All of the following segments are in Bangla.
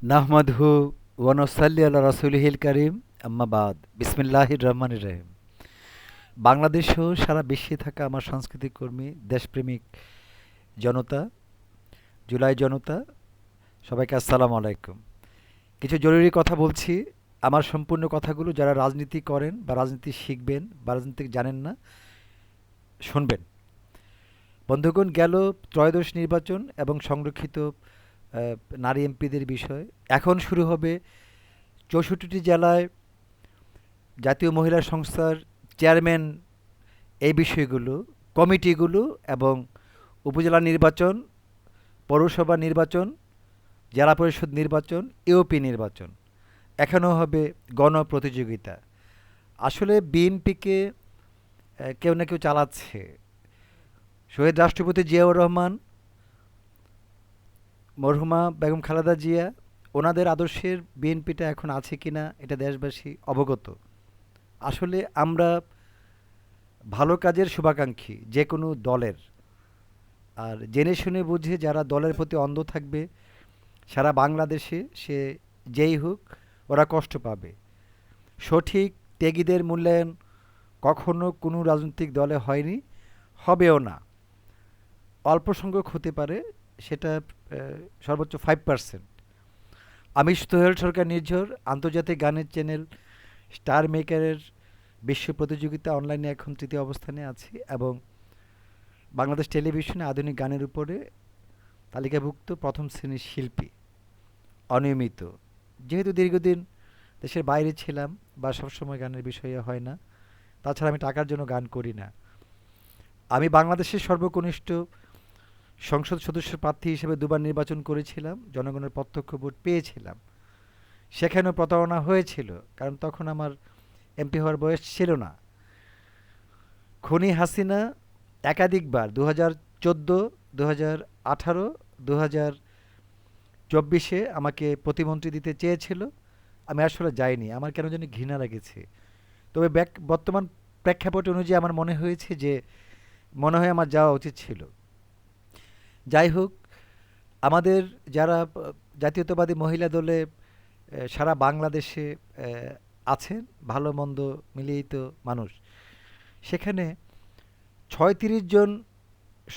নাহমাদহু ওয়া নুসাল্লি আলা রাসূলিহিল কারীম আম্মা বাদ বিসমিল্লাহির রহমানির রহিম। বাংলাদেশসহ সারা বিশ্বে থাকা আমার সাংস্কৃতিক কর্মী, দেশপ্রেমিক জনতা, জুলাই জনতা, সবাইকে আসসালামু আলাইকুম। কিছু জরুরি কথা বলছি। আমার সম্পূর্ণ কথাগুলো যারা রাজনীতি করেন বা রাজনীতি শিখবেন বা রাজনীতি জানেন না, শুনবেন। বন্ধুগণ, গেল ত্রয়োদশ নির্বাচন এবং সংরক্ষিত নারী এমপিদের বিষয়। এখন শুরু হবে ৬৪টি জেলায় জাতীয় মহিলা সংস্থার চেয়ারম্যান, এই বিষয়গুলো, কমিটিগুলো এবং উপজেলা নির্বাচন, পৌরসভা নির্বাচন, জেলা পরিষদ নির্বাচন, ইউপি নির্বাচন। এখানেও হবে গণপ্রতিযোগিতা। আসলে বিএনপিকে কেউ না কেউ চালাচ্ছে। শহীদ রাষ্ট্রপতি জিয়াউর রহমান, মরহুমা বেগম খালেদা জিয়া, ওনাদের আদর্শের বিএনপিটা এখন আছে কিনা এটা দেশবাসী অবগত। আসলে আমরা ভালো কাজের শুভাকাঙ্ক্ষী যে কোনো দলের। আর জেনে শুনে বুঝে যারা দলের প্রতি অন্ধ থাকবে, সারা বাংলাদেশে সে যেই হোক, ওরা কষ্ট পাবে। সঠিক ত্যাগীদের মূল্যায়ন কখনো কোনো রাজনৈতিক দলে হয়নি, হবেও না। অল্প সংখ্যক হতে পারে, সেটা সর্বোচ্চ 5%। আমি সোহেল সরকার নির্ঝর, আন্তর্জাতিক গানের চ্যানেল স্টার মেকারের বিশ্ব প্রতিযোগিতা অনলাইনে এখন তৃতীয় অবস্থানে আছি এবং বাংলাদেশ টেলিভিশনে আধুনিক গানের উপরে তালিকাভুক্ত প্রথম শ্রেণীর শিল্পী। অনিয়মিত, যেহেতু দীর্ঘদিন দেশের বাইরে ছিলাম বা সবসময় গানের বিষয়ে হয় না, তাছাড়া আমি টাকার জন্য গান করি না। আমি বাংলাদেশের সর্বকনিষ্ঠ সংসদ সদস্য প্রার্থী হিসেবে দুবার নির্বাচন করেছিলাম, জনগণের প্রত্যক্ষ ভোট পেয়েছিলাম। সেখানেও প্রতারণা হয়েছিল, কারণ তখন আমার এমপি হওয়ার বয়স ছিল না। খুনি হাসিনা একাধিকবার 2014, 2018, 2024 আমাকে প্রতিমন্ত্রী দিতে চেয়েছিল। আমি আসলে যাইনি, আমার কেন জানি ঘৃণা লেগেছে। তবে বর্তমান প্রেক্ষাপট অনুযায়ী আমার মনে হয়েছে যে মনে হয় আমার যাওয়া উচিত ছিল। যাই হোক, আমাদের যারা জাতীয়তাবাদী মহিলা দলে সারা বাংলাদেশে আছেন, ভালো মন্দ মিলিয়েই তো মানুষ, সেখানে ৩৬ জন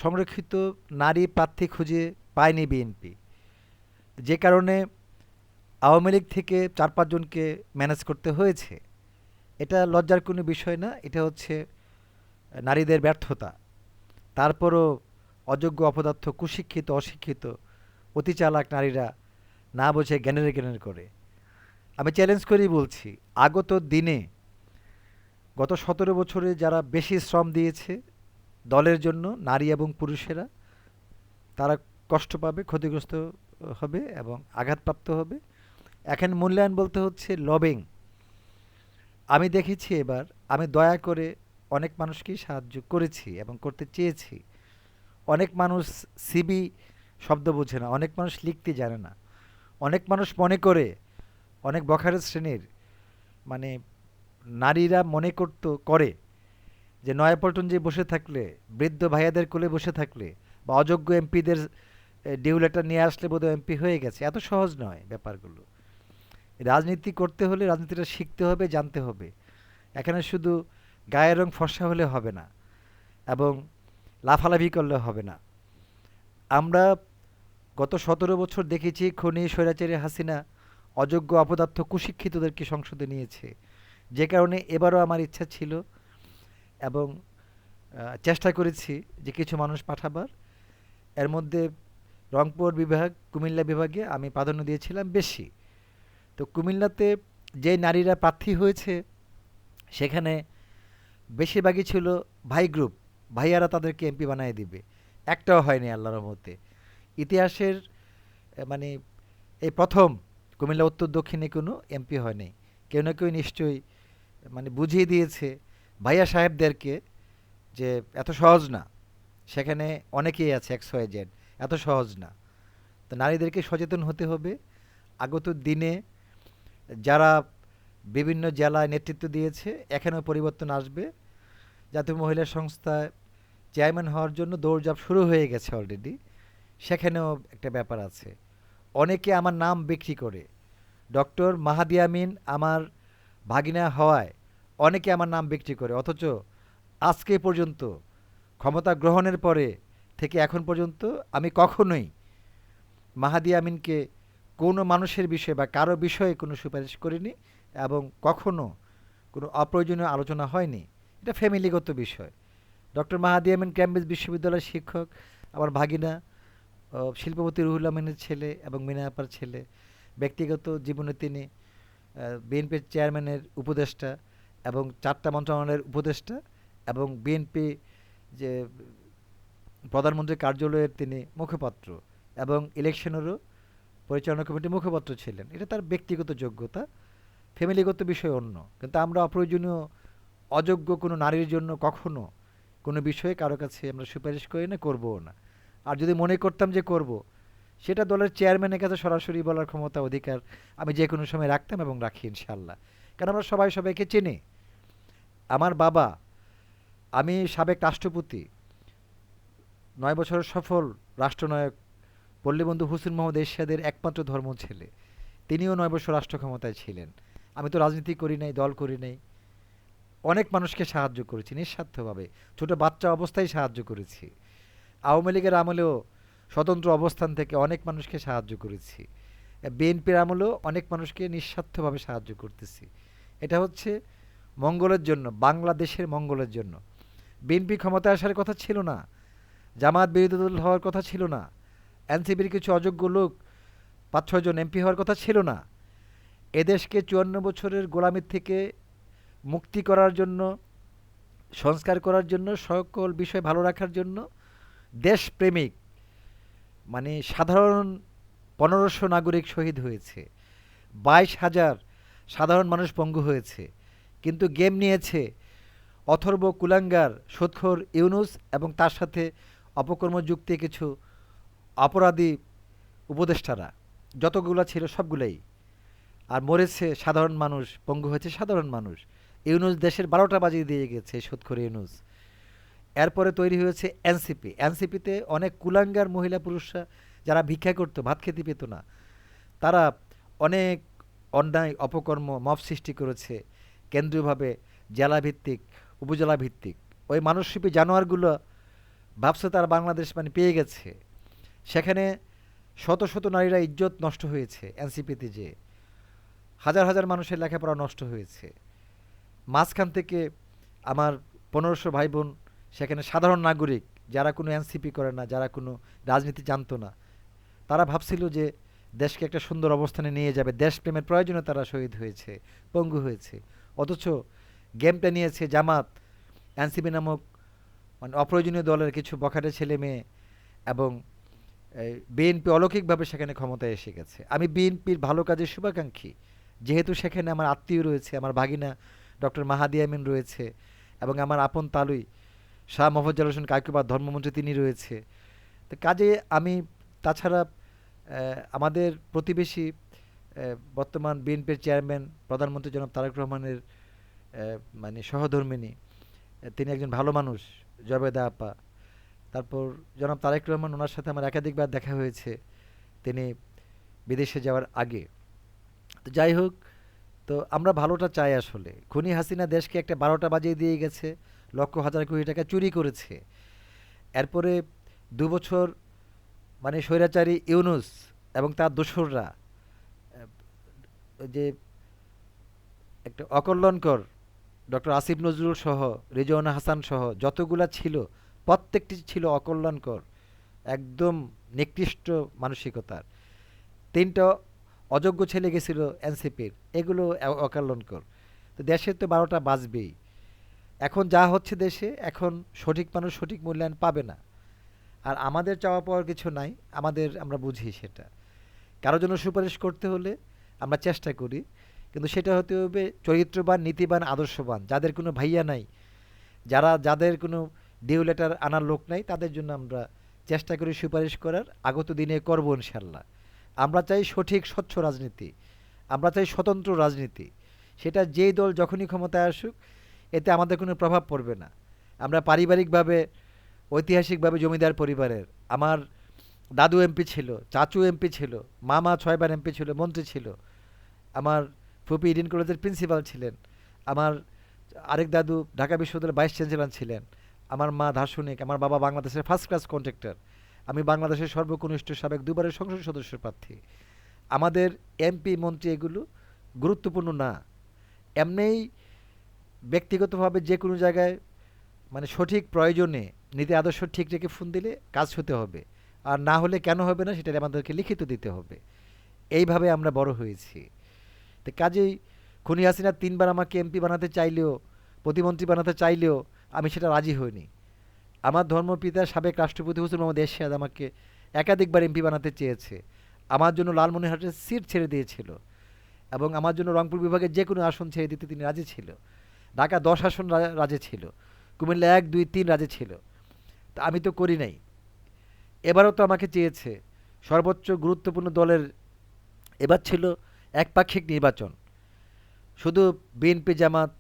সংরক্ষিত নারী প্রার্থী খুঁজে পায়নি বিএনপি। যে কারণে আওয়ামী লীগ থেকে ৪-৫ জনকে ম্যানেজ করতে হয়েছে। এটা লজ্জার কোনো বিষয় না, এটা হচ্ছে নারীদের ব্যর্থতা। তারপরও অযোগ্য, অপদার্থ, কুশিক্ষিত, অশিক্ষিত, অতি চালাক নারীরা না বোঝে জ্ঞানের জ্ঞানের করে। আমি চ্যালেঞ্জ করেই বলছি, আগত দিনে গত ১৭ বছরে যারা বেশি শ্রম দিয়েছে দলের জন্য, নারী এবং পুরুষেরা, তারা কষ্ট পাবে, ক্ষতিগ্রস্ত হবে এবং আঘাতপ্রাপ্ত হবে। এখন মূল্যায়ন বলতে হচ্ছে লবিং। আমি দেখেছি এবার, আমি দয়া করে অনেক মানুষকেই সাহায্য করেছি এবং করতে চেয়েছি। অনেক মানুষ সিবি শব্দ বোঝে না, অনেক মানুষ লিখতে জানে না, অনেক মানুষ মনে করে, অনেক বখারের শ্রেণীর মানে নারীরা মনে করে যে নয়াপল্টন যে বসে থাকলে, বৃদ্ধ ভাইয়াদের কোলে বসে থাকলে বা অযোগ্য এমপিদের ডিউ লেটার নিয়ে আসলে বোধহয় এমপি হয়ে গেছে। এত সহজ নয় ব্যাপারগুলো। রাজনীতি করতে হলে রাজনীতিটা শিখতে হবে, জানতে হবে। এখানে শুধু গায়ের রং ফর্সা হলে হবে না এবং লাফালাফি করলে হবে না। আমরা গত ১৭ বছর দেখেছি খনি স্বৈরাচারী হাসিনা অযোগ্য, অপদার্থ, কুশিক্ষিতদেরকে সংসদে নিয়েছে। যে কারণে এবারও আমার ইচ্ছা ছিল এবং চেষ্টা করেছি যে কিছু মানুষ পাঠাবার। এর মধ্যে রংপুর বিভাগ, কুমিল্লা বিভাগে আমি প্রাধান্য দিয়েছিলাম বেশি। তো কুমিল্লাতে যে নারীরা প্রার্থী হয়েছে, সেখানে বেশিরভাগই ছিল ভাই গ্রুপ, ভাইয়ারা তাদেরকে এমপি বানিয়ে দিবে। একটাও হয়নি আল্লাহর রহমতে। ইতিহাসের মানে এই প্রথম কুমিল্লা উত্তর দক্ষিণে কোনো এমপি হয়নি। কেউ না কেউ নিশ্চয়ই বুঝিয়ে দিয়েছে ভাইয়া সাহেবদেরকে যে এত সহজ না, সেখানে অনেকেই আছে এক্স ওয়াই জেড, এত সহজ না। তো নারীদেরকে সচেতন হতে হবে। আগত দিনে যারা বিভিন্ন জেলায় নেতৃত্ব দিয়েছে, এখানেও পরিবর্তন আসবে। জাতীয় মহিলা সংস্থায় চেয়ারম্যান হওয়ার জন্য দৌড়ঝাঁপ শুরু হয়ে গেছে অলরেডি, সেখানেও একটা ব্যাপার আছে। অনেকে আমার নাম বিক্রি করে। ডক্টর মাহাদি আমিন আমার ভাগিনা হওয়ায় অনেকে আমার নাম বিক্রি করে, অথচ আজকে পর্যন্ত ক্ষমতা গ্রহণের পরে থেকে এখন পর্যন্ত আমি কখনোই মাহাদি আমিনকে কোনো মানুষের বিষয়ে বা কারো বিষয়ে কোনো সুপারিশ করিনি, এবং কখনো কোনো অপ্রয়োজনীয় আলোচনা হয়নি। এটা ফ্যামিলিগত বিষয়। ডক্টর মাহাদি আমিন ক্যামব্রিজ বিশ্ববিদ্যালয়ের শিক্ষক, আমার ভাগিনা শিল্পপতি রুহুল আমিনের ছেলে এবং মিনা আপার ছেলে। ব্যক্তিগত জীবনে তিনি বিএনপির চেয়ারম্যানের উপদেষ্টা এবং ৪টা মন্ত্রণালয়ের উপদেষ্টা, এবং বিএনপি যে প্রধানমন্ত্রীর কার্যালয়ের তিনি মুখপাত্র, এবং ইলেকশনেরও পরিচালনা কমিটির মুখপাত্র ছিলেন। এটা তার ব্যক্তিগত যোগ্যতা, ফ্যামিলিগত বিষয় অন্য। কিন্তু আমরা অপ্রয়োজনীয় অযোগ্য কোনো নারীর জন্য কখনো কোনো বিষয়ে কারো কাছে আমরা সুপারিশ করি না, করবও না। আর যদি মনে করতাম যে করব, সেটা দলের চেয়ারম্যানের কাছে সরাসরি বলার ক্ষমতা অধিকার আমি যে কোনো সময় রাখতাম এবং রাখি ইনশাল্লাহ। কারণ আমরা সবাই সবাইকে চিনি। আমার বাবা, আমি সাবেক রাষ্ট্রপতি, ৯ বছরের সফল রাষ্ট্রনায়ক পল্লীবন্ধু হুসেন মোহাম্মদ এরশাদের একমাত্র ধর্ম ছেলে। তিনিও ৯ বছর রাষ্ট্র ক্ষমতায় ছিলেন। আমি তো রাজনীতি করি নাই, দল করি নাই। অনেক মানুষকে সাহায্য করেছি নিঃস্বার্থভাবে। ছোট বাচ্চা অবস্থায় সাহায্য করেছি। আওয়ামী লীগের আমলেও স্বতন্ত্র অবস্থান থেকে অনেক মানুষকে সাহায্য করেছি। বিএনপির আমলেও অনেক মানুষকে নিঃস্বার্থভাবে সাহায্য করতেছি। এটা হচ্ছে মঙ্গলের জন্য, বাংলাদেশের মঙ্গলের জন্য। বিএনপি ক্ষমতায় আসার কথা ছিল না, জামায়াত বিরোধী দল হওয়ার কথা ছিল না, এনসিপির কিছু অযোগ্য লোক ৫-৬ জন এমপি হওয়ার কথা ছিল না। এদেশকে ৫৪ বছরের গোলামির থেকে মুক্তি করার জন্য, সংস্কার করার জন্য, সকল বিষয় ভালো রাখার জন্য দেশপ্রেমিক মানে সাধারণ ১৫০০ নাগরিক শহীদ হয়েছে, ২২,০০০ সাধারণ মানুষ পঙ্গু হয়েছে। কিন্তু গেম নিয়েছে অথর্ব কুলাঙ্গার সুদখোর ইউনুস এবং তার সাথে অপকর্মযুক্তি কিছু অপরাধী উপদেষ্টারা, যতগুলো ছিল সবগুলাই। আর মরেছে সাধারণ মানুষ, পঙ্গু হয়েছে সাধারণ মানুষ। ইউনুস দেশের ১২টা বাজিয়ে দিয়ে গেছে সুদখোর ইউনুস। এরপরে তৈরি হয়েছে এনসিপি। এনসিপিতে অনেক কুলাঙ্গার মহিলা পুরুষরা যারা ভিক্ষা করতো, ভাত খেতে পেত না, তারা অনেক অন্যায় অপকর্ম মব সৃষ্টি করেছে কেন্দ্রীয়ভাবে, জেলাভিত্তিক, উপজেলা ভিত্তিক। ওই মানসরূপী জানোয়ারগুলো ভাবছে তারা বাংলাদেশ মানে পেয়ে গেছে। সেখানে শত শত নারীরা ইজ্জত নষ্ট হয়েছে এনসিপিতে, যে হাজার হাজার মানুষের লেখাপড়া নষ্ট হয়েছে। মাঝখান থেকে আমার ১৫০০ ভাই বোন সেখানে সাধারণ নাগরিক, যারা কোনো এনসিপি করে না, যারা কোনো রাজনীতি জানতো না, তারা ভাবছিল যে দেশকে একটা সুন্দর অবস্থানে নিয়ে যাবে, দেশপ্রেমের প্রয়োজনে তারা শহীদ হয়েছে, পঙ্গু হয়েছে। অথচ গেমটা নিয়েছে জামাত, এনসিপি নামক মানে অপ্রয়োজনীয় দলের কিছু বখাটে ছেলে মেয়ে, এবং বিএনপি অলৌকিকভাবে সেখানে ক্ষমতায় এসে গেছে। আমি বিএনপির ভালো কাজের শুভাকাঙ্ক্ষী, যেহেতু সেখানে আমার আত্মীয় রয়েছে, আমার ভাগিনা ডক্টর মাহাদি আমিন রয়েছে, এবং আমার আপন তালুই শাহ মোফাজ্জল হোসেন কায়কুবা ধর্মমন্ত্রী তিনি রয়েছে। তো কাজে আমি, তাছাড়া আমাদের প্রতিবেশী বর্তমান বিএনপির চেয়ারম্যান প্রধানমন্ত্রী জনাব তারেক রহমানের মানে সহধর্মিণী, তিনি একজন ভালো মানুষ, জবেদা আপা। তারপর জনাব তারেক রহমান, ওনার সাথে আমার একাধিকবার দেখা হয়েছে তিনি বিদেশে যাওয়ার আগে। তো যাই হোক, তো আমরা ভালোটা চাই আসলে। খুনি হাসিনা দেশকে একটা ১২টা বাজিয়ে দিয়ে গেছে, লক্ষ হাজার কোটি টাকা চুরি করেছে। এরপরে ২ বছর মানে স্বৈরাচারী ইউনুস এবং তার দোসররা যে একটা অকল্যাণকর ডক্টর আসিফ নজরুল সহ, রিজওয়ানা হাসান সহ যতগুলা ছিল, প্রত্যেকটি ছিল অকল্যাণকর, একদম নিকৃষ্ট মানসিকতার। ৩টা অযোগ্য ছেলে গেছিল এনসিপির, এগুলো অকল্যাণকর। তো দেশের তো ১২টা বাজবেই। এখন যা হচ্ছে দেশে, এখন সঠিক মানুষ সঠিক মূল্যায়ন পাবে না। আর আমাদের চাওয়া পাওয়ার কিছু নাই, আমরা বুঝি সেটা। কারোর জন্য সুপারিশ করতে হলে আমরা চেষ্টা করি, কিন্তু সেটা হতে হবে চরিত্রবান, নীতিবান, আদর্শবান, যাদের কোনো ভাইয়া নাই, যাদের কোনো ডিউ লেটার আনার লোক নাই, তাদের জন্য আমরা চেষ্টা করি সুপারিশ করার। আগত দিনে করব ইনশাল্লাহ। আমরা চাই সঠিক স্বচ্ছ রাজনীতি, আমরা চাই স্বতন্ত্র রাজনীতি। সেটা যেই দল যখনই ক্ষমতায় আসুক, এতে আমাদের কোনো প্রভাব পড়বে না। আমরা পারিবারিকভাবে, ঐতিহাসিকভাবে জমিদার পরিবারের। আমার দাদু এমপি ছিল, চাচু এমপি ছিল, মামা ৬ বার এমপি ছিল, মন্ত্রী ছিল। আমার ফুপি ইডেন কলেজের প্রিন্সিপাল ছিলেন। আমার আরেক দাদু ঢাকা বিশ্ববিদ্যালয়ের ভাইস চ্যান্সেলর ছিলেন। আমার মা দার্শনিক, আমার বাবা বাংলাদেশের ফার্স্ট ক্লাস কন্ট্রাক্টর। আমি বাংলাদেশের সর্বকনিষ্ঠ সাবেক ২ বারের সংসদ সদস্য প্রার্থী। আমাদের এমপি মন্ত্রী এগুলো গুরুত্বপূর্ণ না। এমনিই ব্যক্তিগতভাবে যে কোনো জায়গায় মানে সঠিক প্রয়োজনে নীতি আদর্শ ঠিক রেখে ফোন দিলে কাজ হতে হবে। আর না হলে কেন হবে না সেটা আমাদেরকে লিখিত দিতে হবে। এইভাবে আমরা বড় হয়েছি। তো কাজেই খুনি হাসিনা ৩ বার আমাকে এমপি বানাতে চাইলেও, প্রতিমন্ত্রী বানাতে চাইলেও আমি সেটা রাজি হইনি। আমার ধর্মপিতা সাবেক রাষ্ট্রপতি হুসেন মোহাম্মদ এরশাদ আমাকে একাধিকবার এমপি বানাতে চেয়েছে। আমার জন্য লালমনিরহাটের সিট ছেড়ে দিয়েছিল এবং আমার জন্য রংপুর বিভাগের যে কোনো আসন ছেড়ে দিতে তিনি রাজি ছিল। ঢাকা ১০ আসন রাজি ছিল, কুমিল্লা ১, ২, ৩ রাজি ছিল। তা আমি তো করি নাই। এবারও তো আমাকে চেয়েছে। সর্বোচ্চ গুরুত্বপূর্ণ দলের এবার ছিল একপাক্ষিক নির্বাচন। শুধু বিএনপি, জামাত,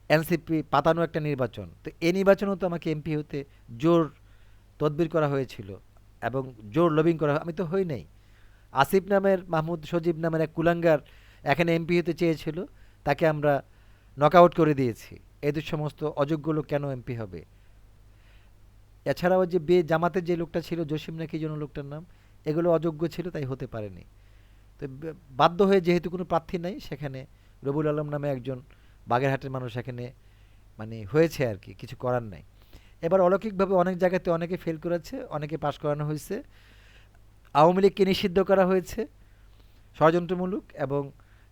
এনসিপি পাতানো একটা নির্বাচন। তো এই নির্বাচনেও তো আমাকে এমপি হতে জোর তদবির করা হয়েছিল এবং জোর লবিং করা আমি তো হই নাই। আসিফ নামের, মাহমুদ সজীব নামের এক কুলাঙ্গার এখানে এমপি হতে চেয়েছিল, তাকে আমরা নকআউট করে দিয়েছি। এদের সমস্ত অযোগ্য লোক কেন এমপি হবে? এছাড়াও যে জামাতের যে লোকটা ছিল, জসিম নাকি যেন লোকটার নাম, এগুলো অযোগ্য ছিল, তাই হতে পারেনি। তো বাধ্য হয়ে যেহেতু কোনো প্রার্থী নাই, সেখানে রবিউল আলম নামে একজন বাগেরহাটের মানুষ এখানে মানে হয়েছে আর কি, কিছু করার নাই। এবার অলৌকিকভাবে অনেক জায়গাতে অনেকে ফেল করেছে, অনেকে পাশ করানো হয়েছে। আওয়ামী লীগকে নিষিদ্ধ করা হয়েছে ষড়যন্ত্রমূলক, এবং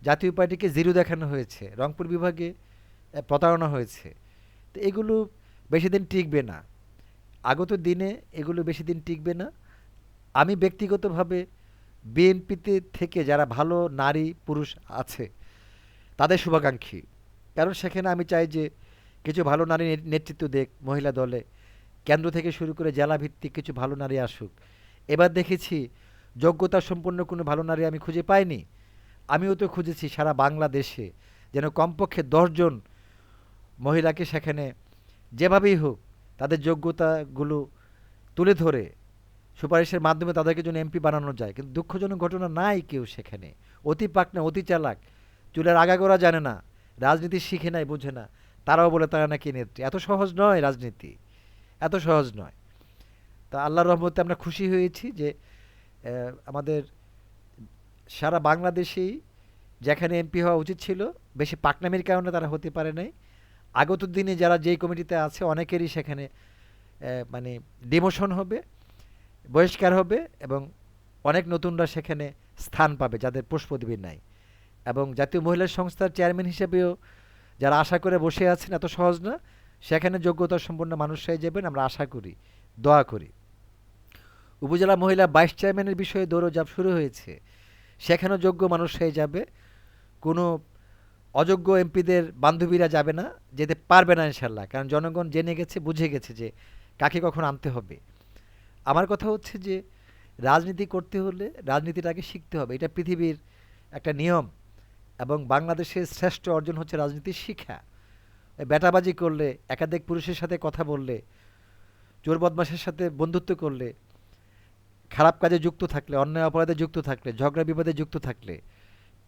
জাতীয় পার্টিকে জিরো দেখানো হয়েছে। রংপুর বিভাগে প্রতারণা হয়েছে। তো এগুলো বেশি দিন টিকবে না। আগত দিনে এগুলো বেশি দিন টিকবে না। আমি ব্যক্তিগতভাবে বিএনপিতে থেকে যারা ভালো নারী পুরুষ আছে তাদের শুভাকাঙ্ক্ষী। কারণ সেখানে আমি চাই যে কিছু ভালো নারী নেতৃত্ব দেখ মহিলা দলে, কেন্দ্র থেকে শুরু করে জেলা ভিত্তিক কিছু ভালো নারী আসুক। এবার দেখেছি যোগ্যতা সম্পন্ন কোনো ভালো নারী আমি খুঁজে পাইনি। আমিও তো খুঁজেছি সারা বাংলাদেশে যেন কমপক্ষে ১০ জন মহিলাকে সেখানে যেভাবেই হোক তাদের যোগ্যতাগুলো তুলে ধরে সুপারিশের মাধ্যমে তাদেরকে যেন এমপি বানানো যায়। কিন্তু দুঃখজনক ঘটনা, নাই কেউ সেখানে। অতি পাকনা, অতি চালাক, চুলের আগাগোড়া জানে না, রাজনীতি শিখে নাই, বোঝে না, তারাও বলে তারা নাকি নেত্রী। এত সহজ নয় রাজনীতি, এত সহজ নয়। তা আল্লাহর রহমতে আমরা খুশি হয়েছি যে আমাদের সারা বাংলাদেশেই যেখানে এমপি হওয়া উচিত ছিল, বেশি পাকনামির কারণে তারা হতে পারে নাই। আগত দিনে যারা যেই কমিটিতে আছে অনেকেরই সেখানে মানে ডিমোশন হবে, বহিষ্কার হবে, এবং অনেক নতুনরা সেখানে স্থান পাবে যাদের পুষ্পদেবী নাই। এবং জাতীয় মহিলা সংস্থার চেয়ারম্যান হিসেবেও যারা আশা করে বসে আছেন, এত সহজ না, সেখানে যোগ্যতা সম্পন্ন মানুষরাই যাবেন আমরা আশা করি, দোয়া করি। উপজেলা মহিলা ভাইস চেয়ারম্যানের বিষয়ে দৌড়ঝাঁপ শুরু হয়েছে, সেখানেও যোগ্য মানুষরাই যাবে। কোনো অযোগ্য এমপিদের বান্ধবীরা যাবে না, যেতে পারবে না ইনশাল্লাহ। কারণ জনগণ জেনে গেছে, বুঝে গেছে যে কাকে কখন আনতে হবে। আমার কথা হচ্ছে যে রাজনীতি করতে হলে রাজনীতিটাকে শিখতে হবে, এটা পৃথিবীর একটা নিয়ম। এবং বাংলাদেশের শ্রেষ্ঠ অর্জন হচ্ছে রাজনীতির শিক্ষা। ব্যাটাবাজি করলে, একাধিক পুরুষের সাথে কথা বললে, চোর বদমাশের সাথে বন্ধুত্ব করলে, খারাপ কাজে যুক্ত থাকলে, অন্যায় অপরাধে যুক্ত থাকলে, ঝগড়া বিবাদে যুক্ত থাকলে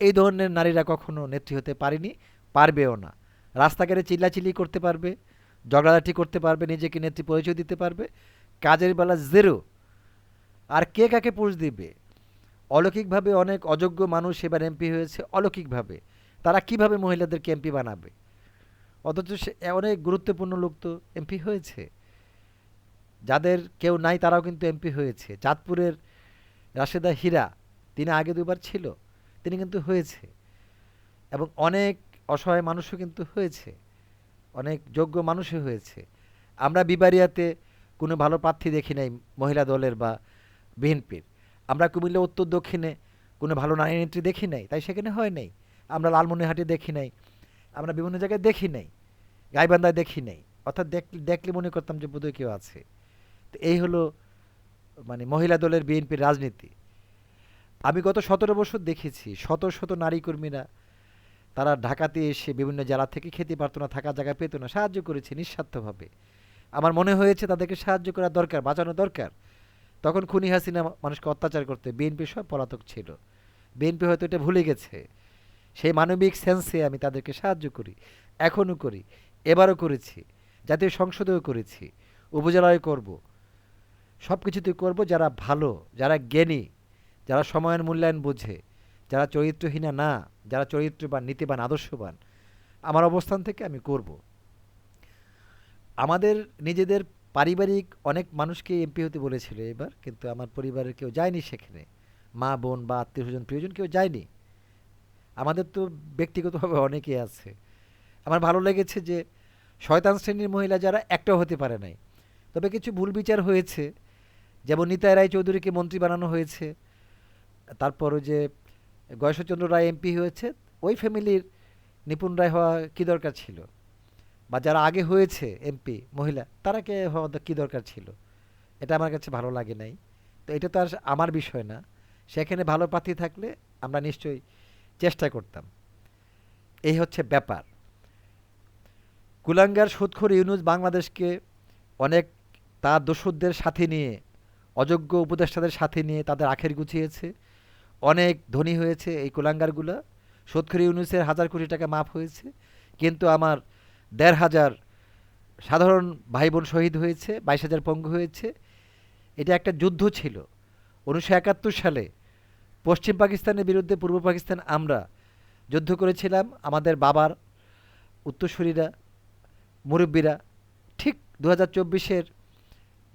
এই ধরনের নারীরা কখনো নেত্রী হতে পারেনি, পারবেও না। রাস্তাঘাটে চিল্লাচিল্লি করতে পারবে, ঝগড়াঝাটি করতে পারবে, নিজেকে নেত্রী পরিচয় দিতে পারবে, কাজের বেলা জেরো। আর কে কাকে পোষ দিবে? অলৌকিকভাবে অনেক অযোগ্য মানুষ এবার এমপি হয়েছে, অলৌকিকভাবে। তারা কিভাবে মহিলাদেরকে এমপি বানাবে? অথচ অনেক গুরুত্বপূর্ণ লোক তো এমপি হয়েছে, যাদের কেউ নাই তারাও কিন্তু এমপি হয়েছে। চাঁদপুরের রাশেদা হীরা, তিনি আগে ২ বার ছিল, তিনি কিন্তু হয়েছে। এবং অনেক অসহায় মানুষও কিন্তু হয়েছে, অনেক যোগ্য মানুষও হয়েছে। আমরা বিবারিয়াতে কোনো ভালো প্রার্থী দেখি নাই মহিলা দলের বা বিএনপির। আমরা কুমিল্লা উত্তর দক্ষিণে কোনো ভালো নারী নেত্রী দেখি নাই, তাই সেখানে হয় নাই। আমরা লালমনিরহাটে দেখি নাই, আমরা বিভিন্ন জায়গায় দেখি নাই, গাইবান্ধায় দেখি নাই। অর্থাৎ দেখলে মনে করতাম যে বোধহয় কেউ আছে। তো এই হলো মানে মহিলা দলের বিএনপির রাজনীতি। আমি গত ১৭ বছর দেখেছি শত শত নারী কর্মীরা তারা ঢাকাতে এসে বিভিন্ন জেলা থেকে খেতে পারতো না, থাকার জায়গা পেতো না, সাহায্য করেছে নিঃস্বার্থভাবে। আমার মনে হয়েছে তাদেরকে সাহায্য করা দরকার, বাঁচানো দরকার। তখন খুনি হাসিনা মানুষকে অত্যাচার করতে বিএনপি সব পলাতক ছিল। বিএনপি হয়তো এটা ভুলে গেছে। সেই মানবিক সেন্সে আমি তাদেরকে সাহায্য করি, এখনও করি, এবারও করেছি, জাতীয় সংসদেও করেছি, উপজেলায় করব, সব কিছুতেই করব। যারা ভালো, যারা জ্ঞানী, যারা সময়ের মূল্যায়ন বোঝে, যারা চরিত্রহীনা না, যারা চরিত্রবান, নীতিবান, আদর্শবান, আমার অবস্থান থেকে আমি করব। আমাদের নিজেদের পারিবারিক অনেক মানুষকে এমপি হতে বলেছিল এবার, কিন্তু আমার পরিবারের কেউ যায়নি সেখানে। মা বোন বা আত্মীয় স্বজন প্রিয়জন কেউ যায়নি। আমাদের তো ব্যক্তিগতভাবে অনেকে আছে। আমার ভালো লেগেছে যে শয়তান শ্রেণীর মহিলা যারা একটাও হতে পারে নাই। তবে কিছু ভুল বিচার হয়েছে, যেমন নিতাই রায় চৌধুরীকে মন্ত্রী বানানো হয়েছে, তারপর ওই যে গয়েশ্বরচন্দ্র রায় এমপি হয়েছে, ওই ফ্যামিলির নিপুণ রায় হওয়া কী দরকার ছিল? বা যারা আগে হয়েছে এমপি মহিলা, তারাকে হওয়া কী দরকার ছিল? এটা আমার কাছে ভালো লাগে নাই। তো এটা তো আর আমার বিষয় না। সেখানে ভালো প্রার্থী থাকলে আমরা নিশ্চয়ই চেষ্টা করতাম। এই হচ্ছে ব্যাপার। কুলাঙ্গার সুদখোর ইউনূস বাংলাদেশকে অনেক তার দোসরদের সাথে নিয়ে, অযোগ্য উপদেষ্টাদের সাথে নিয়ে তাদের আখের গুছিয়েছে। অনেক ধনী হয়েছে এই কুলাঙ্গারগুলা। সুদখোর ইউনূসের হাজার কোটি টাকা মাফ হয়েছে, কিন্তু আমার ১,৫০০ সাধারণ ভাই বোন শহীদ হয়েছে, ২২,০০০ পঙ্গু হয়েছে। এটা একটা যুদ্ধ ছিল। ১৯৭১ সালে পশ্চিম পাকিস্তানের বিরুদ্ধে পূর্ব পাকিস্তান আমরা যুদ্ধ করেছিলাম। আমাদের বাবার উত্তরসূরিরা, মুরব্বীরা। ঠিক ২০২৪-এর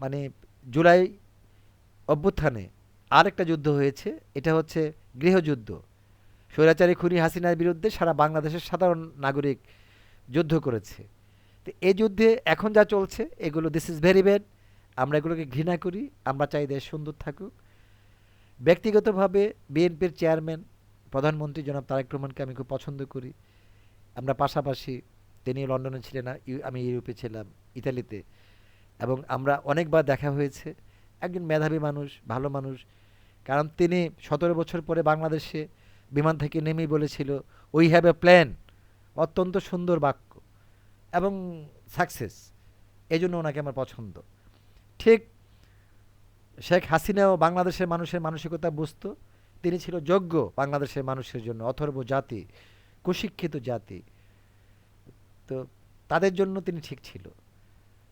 মানে জুলাই অভ্যুত্থানে আরেকটা যুদ্ধ হয়েছে। এটা হচ্ছে গৃহযুদ্ধ। স্বৈরাচারী খুনি হাসিনার বিরুদ্ধে সারা বাংলাদেশের সাধারণ নাগরিক যুদ্ধ করেছে। তো এই যুদ্ধে এখন যা চলছে এগুলো দিস ইজ ভেরি ব্যাড। আমরা এগুলোকে ঘৃণা করি। আমরা চাই দেশ সুন্দর থাকুক। ব্যক্তিগতভাবে বিএনপির চেয়ারম্যান, প্রধানমন্ত্রী জনাব তারেক রহমানকে আমি খুব পছন্দ করি। আমরা পাশাপাশি, তিনি লন্ডনে ছিলেন, আমি ইউরোপে ছিলাম, ইতালিতে, এবং আমরা অনেকবার দেখা হয়েছে। একজন মেধাবী মানুষ, ভালো মানুষ। কারণ তিনি ১৭ বছর পরে বাংলাদেশে বিমান থেকে নেমেই বলেছিল উই হ্যাভ এ প্ল্যান। অত্যন্ত সুন্দর বাক্য এবং সাকসেস। এই জন্য ওনাকে আমার পছন্দ। ঠিক শেখ হাসিনাও বাংলাদেশের মানুষের মানসিকতা বুঝত। তিনি ছিল যোগ্য বাংলাদেশের মানুষের জন্য, অথর্ব জাতি, কুশিক্ষিত জাতি। তো তাদের জন্য তিনি ঠিক ছিল।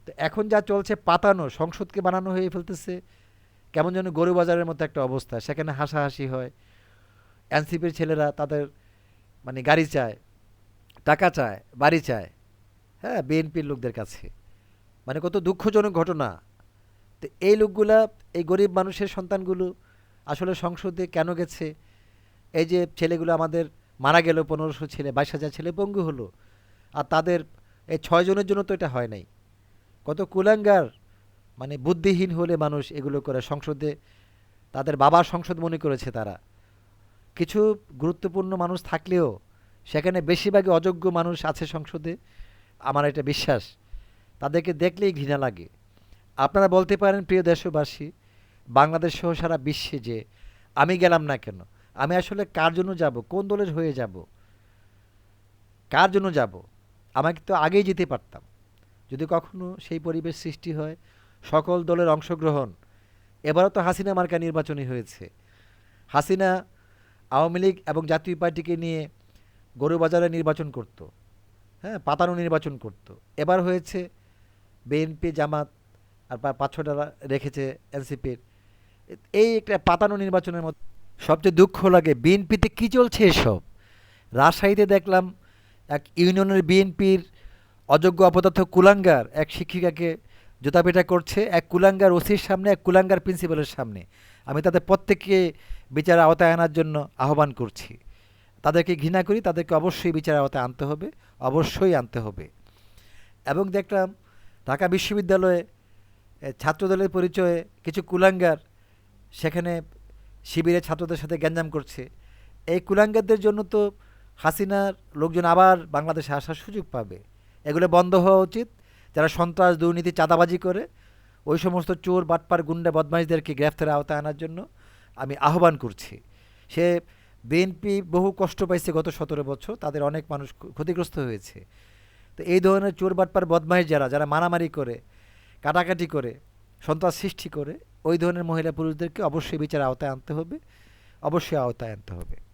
তো এখন যা চলছে, পাতানো, সংসদকে বানানো হয়ে ফেলতেছে কেমন যেন গরু বাজারের মতো একটা অবস্থা। সেখানে হাসাহাসি হয়। এনসিপির ছেলেরা তাদের মানে গাড়ি চায়, টাকা চায়, বাড়ি চায়, হ্যাঁ, বিএনপির লোকদের কাছে। মানে কত দুঃখজনক ঘটনা। তো এই লোকগুলা, এই গরিব মানুষের সন্তানগুলো আসলে সংসদে কেন গেছে? এই যে ছেলেগুলো আমাদের মারা গেল, ১৫০০ ছেলে, ২২,০০০ ছেলে পঙ্গু হলো, আর তাদের এই ৬ জনের জন্য তো এটা হয় নাই। কত কুলাঙ্গার, মানে বুদ্ধিহীন হলে মানুষ এগুলো করে। সংসদে তাদের বাবার সংসদ মনে করেছে তারা। কিছু গুরুত্বপূর্ণ মানুষ থাকলেও সেখানে বেশিরভাগই অযোগ্য মানুষ আছে সংসদে, আমার এটা বিশ্বাস। তাদেরকে দেখলেই ঘৃণা লাগে। আপনারা বলতে পারেন প্রিয় দেশবাসী, বাংলাদেশ সহ সারা বিশ্বে, যে আমি গেলাম না কেন? আমি আসলে কার জন্য যাব? কোন দলের হয়ে যাব? কার জন্য যাব? আমাকে তো আগেই যেতে পারতাম। যদি কখনো সেই পরিবেশ সৃষ্টি হয়, সকল দলের অংশগ্রহণ। এবারও তো হাসিনা মার্কা নির্বাচনই হয়েছে। হাসিনা আওয়ামী লীগ এবং জাতীয় পার্টিকে নিয়ে গরুবাজারে নির্বাচন করত, হ্যাঁ, পাতানো নির্বাচন করত। এবার হয়েছে বিএনপি, জামাত আর ৫-৬টা রেখেছে এনসিপির। এই একটা পাতানো নির্বাচনের মধ্যে সবচেয়ে দুঃখ লাগে বিএনপিতে কী চলছে এসব। রাজশাহীতে দেখলাম এক ইউনিয়নের বিএনপির অযোগ্য অপদার্থ কুলাঙ্গার এক শিক্ষিকাকে জুতাপেটা করছে, এক কুলাঙ্গার ওসির সামনে, এক কুলাঙ্গার প্রিন্সিপালের সামনে। আমি তাদের প্রত্যেককে বিচার আওতায় আনার জন্য আহ্বান করছি। তাদেরকে ঘৃণা করি, তাদেরকে অবশ্যই বিচার আওতায় আনতে হবে, অবশ্যই আনতে হবে। এবং দেখলাম ঢাকা বিশ্ববিদ্যালয়ে ছাত্রদলের পরিচয়ে কিছু কুলাঙ্গার সেখানে শিবিরের ছাত্রদের সাথে গ্যাঞ্জাম করছে। এই কুলাঙ্গারদের জন্য তো হাসিনার লোকজন আবার বাংলাদেশে আসার সুযোগ পাবে। এগুলো বন্ধ হওয়া উচিত। যারা সন্ত্রাস, দুর্নীতি, চাঁদাবাজি করে, ওই সমস্ত চোর, বাটপার, গুন্ডা, বদমাইশদেরকে গ্রেফতারের আওতায় আনার জন্য আমি আহ্বান করছি। সে বিএনপি বহু কষ্ট পাইছে গত ১৭ বছর, তাদের অনেক মানুষ ক্ষতিগ্রস্ত হয়েছে। তো এই ধরনের চোর, বাটপার, বদমাইশ যারা যারা মারামারি করে, কাটাকাটি করে, সন্ত্রাস সৃষ্টি করে ওই ধরনের মহিলা পুরুষদেরকে অবশ্যই বিচার আওতায় আনতে হবে, অবশ্যই আওতায় আনতে হবে।